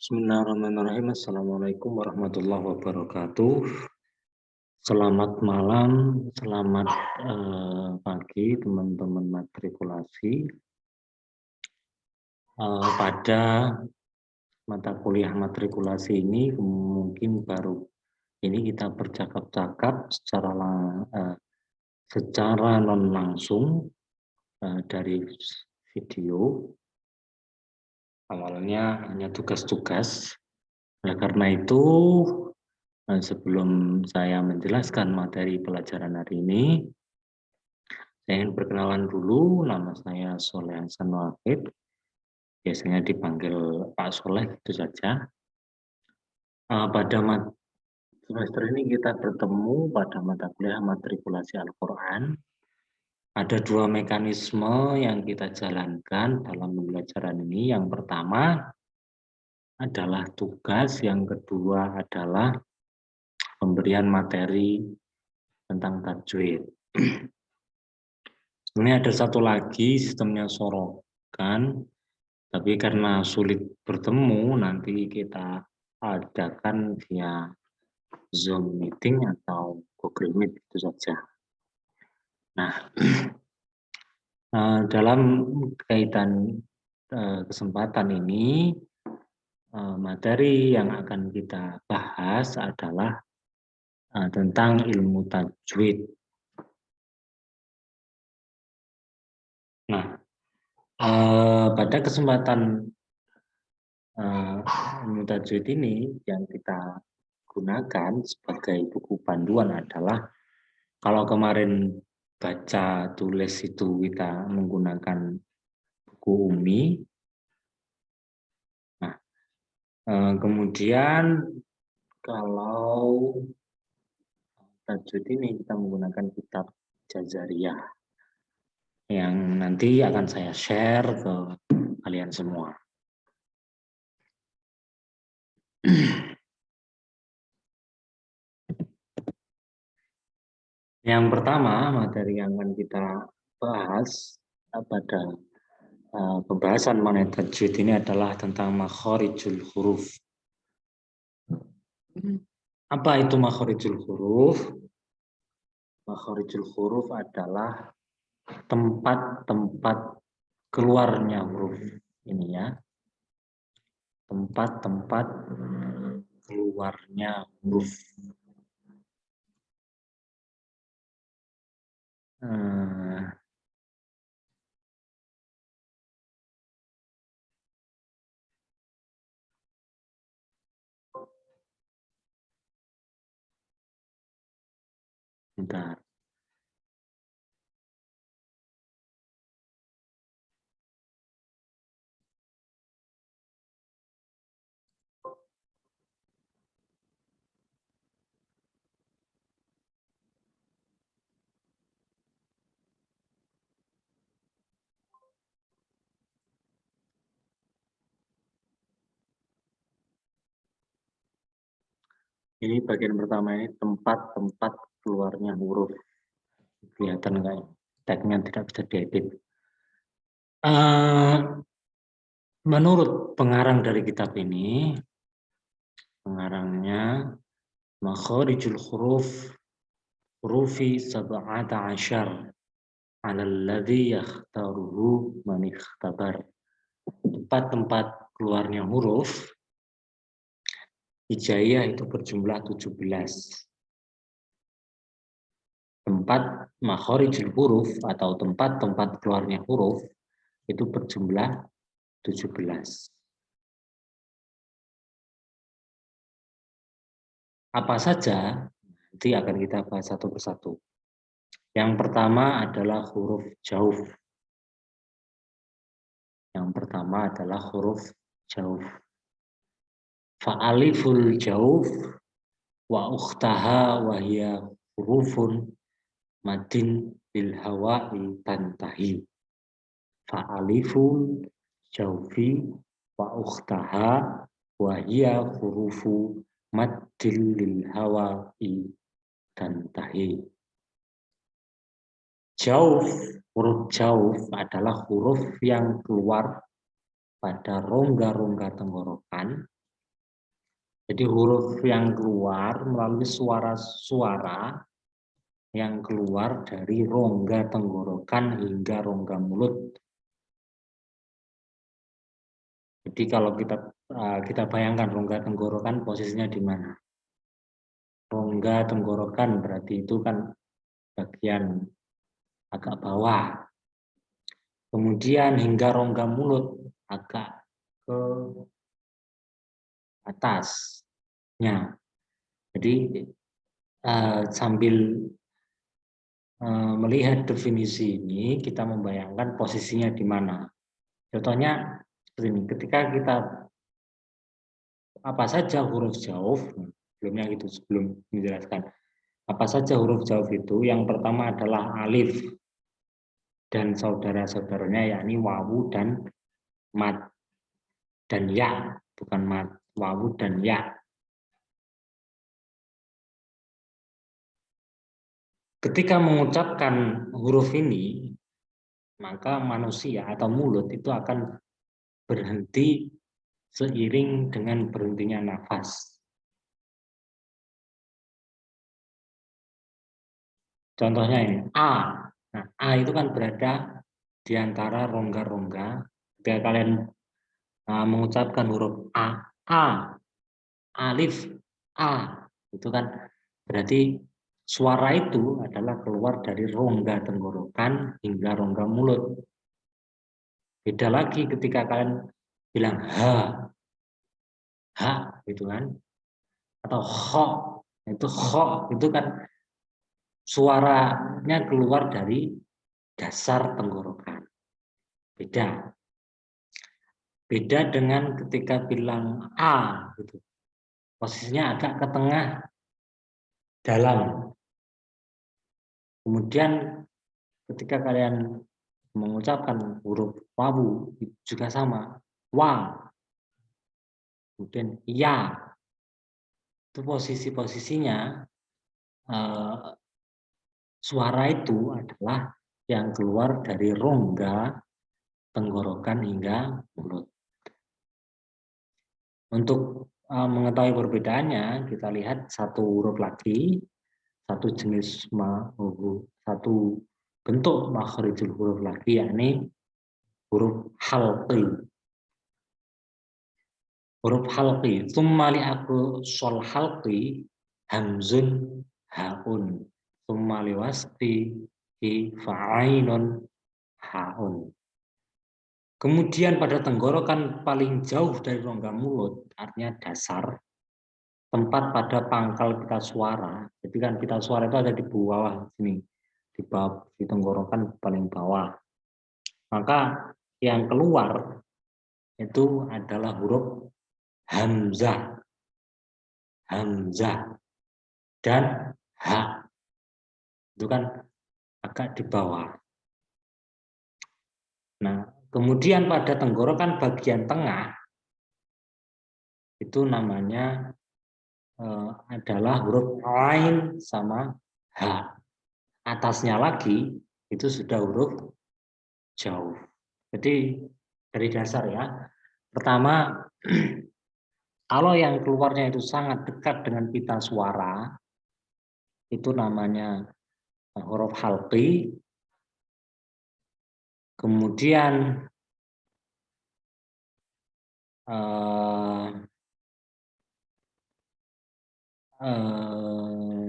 Bismillahirrahmanirrahim. Assalamualaikum warahmatullahi wabarakatuh. Selamat malam, selamat pagi teman-teman matrikulasi. Pada mata kuliah matrikulasi ini mungkin baru ini kita bercakap-cakap secara non langsung dari video. Awalnya hanya tugas-tugas. Oleh karena itu, sebelum saya menjelaskan materi pelajaran hari ini, saya ingin perkenalan dulu. Nama saya Soleh Hasan Wahid. Biasanya dipanggil Pak Soleh, itu saja. Pada semester ini kita bertemu pada mata kuliah matrikulasi Al-Quran. Ada dua mekanisme yang kita jalankan dalam pembelajaran ini. Yang pertama adalah tugas, yang kedua adalah pemberian materi tentang tajwid. Ini ada satu lagi sistemnya sorokan, tapi karena sulit bertemu, nanti kita adakan via Zoom meeting atau Google Meet, itu saja. Nah, dalam kaitan kesempatan ini, materi yang akan kita bahas adalah tentang ilmu tajwid. Nah, pada kesempatan ilmu tajwid ini yang kita gunakan sebagai buku panduan adalah, kalau kemarin baca tulis itu kita menggunakan buku Umi. Nah, kemudian kalau tajwid ini kita menggunakan kitab Jazariyah yang nanti akan saya share ke kalian semua. Yang pertama, materi yang akan kita bahas pada pembahasan mengenai tajwid ini adalah tentang makhorijul huruf. Apa itu makhorijul huruf? Makhorijul huruf adalah tempat-tempat keluarnya huruf. Ini ya, tempat-tempat keluarnya huruf. Bentar. Ini bagian pertama, ini tempat-tempat keluarnya huruf. Kelihatan nggak? Tagnya tidak bisa diedit. Menurut pengarang dari kitab ini, pengarangnya, makhorijul huruf hurufi sab'ata asyar ala alladhi yakhtaruhu man ikhtabar. Tempat-tempat keluarnya huruf hijaiyah itu berjumlah 17. Tempat makhorijul huruf atau tempat-tempat keluarnya huruf itu berjumlah 17. Apa saja? Nanti akan kita bahas satu persatu. Yang pertama adalah huruf jauf. Yang pertama adalah huruf jauf. Fa'aliful jauf wa ukhtaha wa hiya hurufun madin bil hawa'i tantahi. Fa'aliful jaufi wa ukhtaha wa hiya hurufu maddil lil hawa'i tantahi. Jauf, huruf jauf adalah huruf yang keluar pada rongga-rongga tenggorokan Jadi huruf yang keluar melalui suara-suara yang keluar dari rongga tenggorokan hingga rongga mulut. Jadi kalau kita bayangkan rongga tenggorokan posisinya di mana? Rongga tenggorokan berarti itu kan bagian agak bawah. Kemudian hingga rongga mulut agak ke atasnya. Jadi sambil melihat definisi ini, kita membayangkan posisinya di mana. Contohnya seperti ini, ketika kita apa saja huruf jauf, sebelumnya gitu, sebelum menjelaskan. Apa saja huruf jauf itu, yang pertama adalah alif dan saudara-saudaranya, yakni wawu dan mat. Dan ya, bukan mat, wawu dan ya. Ketika mengucapkan huruf ini, maka manusia atau mulut itu akan berhenti seiring dengan berhentinya nafas. Contohnya ini, A. Nah, A itu kan berada di antara rongga-rongga. Ketika kalian mengucapkan huruf A, alif, A, itu kan berarti suara itu adalah keluar dari rongga tenggorokan hingga rongga mulut. Beda lagi ketika kalian bilang H, gitu kan, atau itu kan suaranya keluar dari dasar tenggorokan. Beda. Beda dengan ketika bilang A, gitu. Posisinya agak ke tengah dalam. Kemudian ketika kalian mengucapkan huruf wawu juga sama, wa, kemudian ya, itu posisi-posisinya suara itu adalah yang keluar dari rongga tenggorokan hingga mulut. Untuk mengetahui perbedaannya, kita lihat satu huruf lagi, satu jenis satu bentuk makhrijul huruf lagi, yakni huruf halqi. Huruf halqi, tsumma li'aqu sol halqi hamzun haun, tsumma liwasfi fa'ainun haun. Kemudian pada tenggorokan paling jauh dari rongga mulut, artinya dasar, tempat pada pangkal pita suara. Jadi kan pita suara itu ada di bawah sini, di bawah, di tenggorokan paling bawah. Maka yang keluar itu adalah huruf hamzah, hamzah dan ha. Itu kan agak di bawah. Nah, kemudian pada tenggorokan bagian tengah itu namanya adalah huruf ain sama h. Atasnya lagi itu sudah huruf jauh. Jadi dari dasar ya. Pertama, kalau yang keluarnya itu sangat dekat dengan pita suara, itu namanya huruf halqi. Kemudian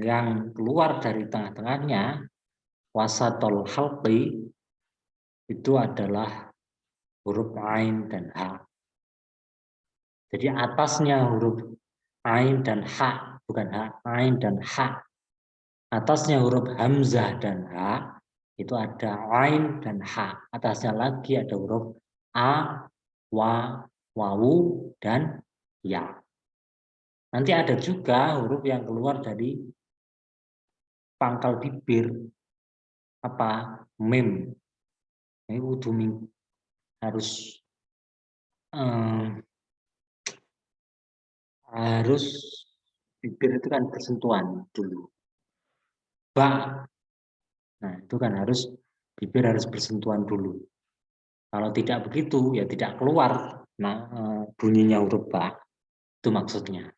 yang keluar dari tengah-tengahnya wasatul halqi itu adalah huruf ain dan ha. Jadi atasnya huruf ain dan ha, bukan ha, ain dan ha. Atasnya huruf hamzah dan ha, itu ada ain dan ha. Atasnya lagi ada huruf a, wa, wawu dan ya. Nanti ada juga huruf yang keluar dari pangkal bibir, apa, mim. Ini harus harus bibir itu kan bersentuhan dulu. Ba, nah itu kan harus bibir harus bersentuhan dulu. Kalau tidak begitu ya tidak keluar. Nah bunyinya huruf ba, itu maksudnya.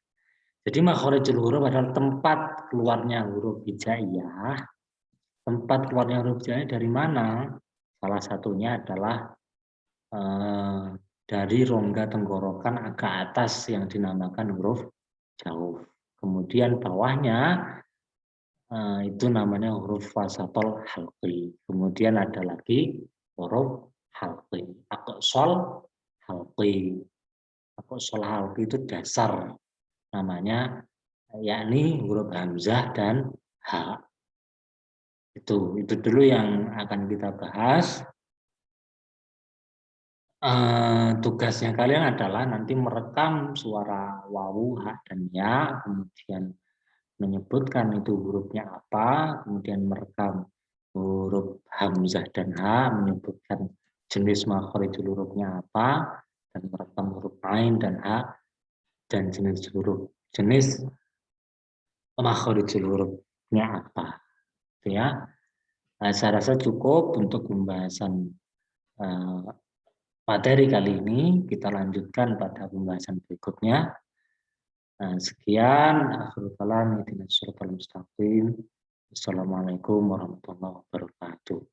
Jadi makhorijul huruf adalah tempat keluarnya huruf hijaiyah. Tempat keluarnya huruf hijaiyah dari mana? Salah satunya adalah dari rongga tenggorokan agak atas yang dinamakan huruf jauh. Kemudian bawahnya itu namanya huruf wasatol halqi. Kemudian ada lagi huruf halqi. Aqsal halqi. Aqsal halqi itu dasar namanya, yakni huruf hamzah dan ha. Itu dulu yang akan kita bahas. Tugasnya kalian adalah nanti merekam suara wawu, ha, dan ya, kemudian menyebutkan itu hurufnya apa, kemudian merekam huruf hamzah dan ha, menyebutkan jenis makhorijul hurufnya apa, dan merekam huruf ain dan ha, dan jenis makhorijul hurufnya apa. Itu ya. Saya rasa cukup untuk pembahasan materi kali ini. Kita lanjutkan pada pembahasan berikutnya. Sekian, akhirul kalam, ihdinas siratal mustaqim. Assalamualaikum warahmatullahi wabarakatuh.